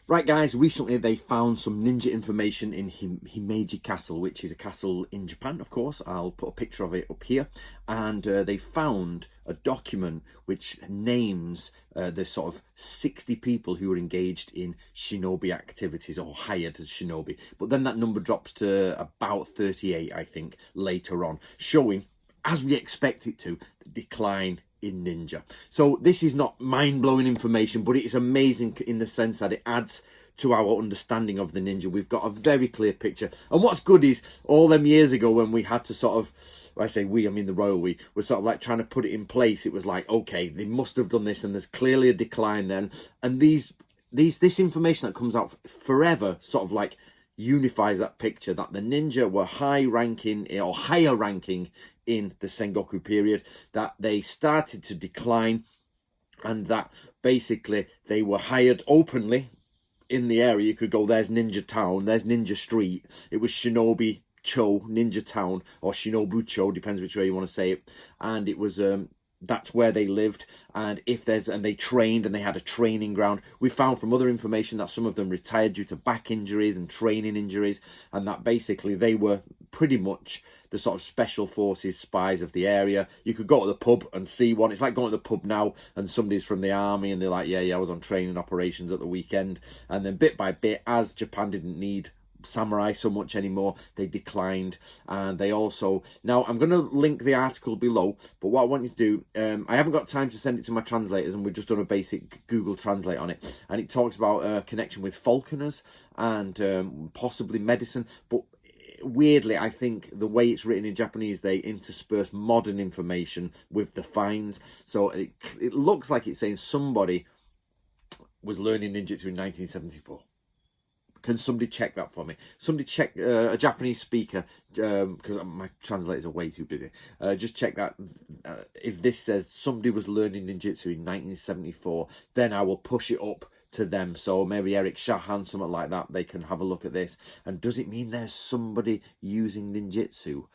Right, guys, recently they found some ninja information in Himeji Castle, which is a castle in Japan, of course. I'll put a picture of it up here. And they found a document which names the sort of 60 people who were engaged in shinobi activities or hired as shinobi. But then that number drops to about 38, I think, later on, showing, as we expect it to, decline in ninja. So this is not mind-blowing information, but it is amazing in the sense that it adds to our understanding of the ninja. We've got a very clear picture. And what's good is all them years ago when we had to sort of, I say we, I mean the royal we, were sort of like trying to put it in place. It was like, okay, they must have done this, and there's clearly a decline then. And this information that comes out forever sort of like unifies that picture that the ninja were high ranking or higher ranking in the Sengoku period, that they started to decline, and that basically they were hired openly in the area. You could go, there's Ninja Town, there's Ninja Street. It was Shinobi Cho, Ninja Town, or Shinobucho, depends which way you want to say it. And it was that's where they lived, and they trained, and they had a training ground. We found from other information that some of them retired due to back injuries and training injuries, and that basically they were pretty much the sort of special forces spies of the area. You could go to the pub and see one. It's like going to the pub now and somebody's from the army and they're like, yeah, I was on training operations at the weekend. And then bit by bit, as Japan didn't need samurai so much anymore, they declined. And they also, now I'm going to link the article below, but what I want you to do, I haven't got time to send it to my translators, and we've just done a basic Google Translate on it, and it talks about a connection with falconers and possibly medicine. But weirdly, I think the way it's written in Japanese, they intersperse modern information with the finds. So it looks like it's saying somebody was learning ninjutsu in 1974. Can somebody check that for me? Somebody check a Japanese speaker, because my translators are way too busy. Just check that. If this says somebody was learning ninjutsu in 1974, then I will push it up to them. So maybe Eric Shahan, something like that, they can have a look at this. And does it mean there's somebody using ninjutsu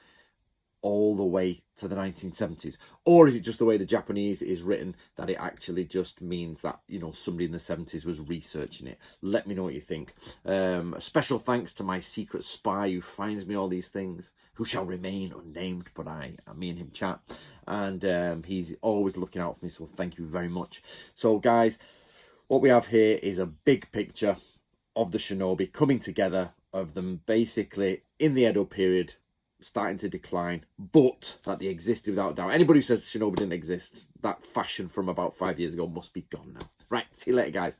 all the way to the 1970s? Or is it just the way the Japanese is written that it actually just means that, you know, somebody in the 70s was researching it? Let me know what you think. A special thanks to my secret spy who finds me all these things, who shall remain unnamed, but me and him chat, and he's always looking out for me, so thank you very much. So guys, what we have here is a big picture of the shinobi coming together, of them basically in the Edo period starting to decline, but that they existed without doubt. Anybody who says shinobi didn't exist, that fashion from about 5 years ago must be gone now. Right, see you later, guys.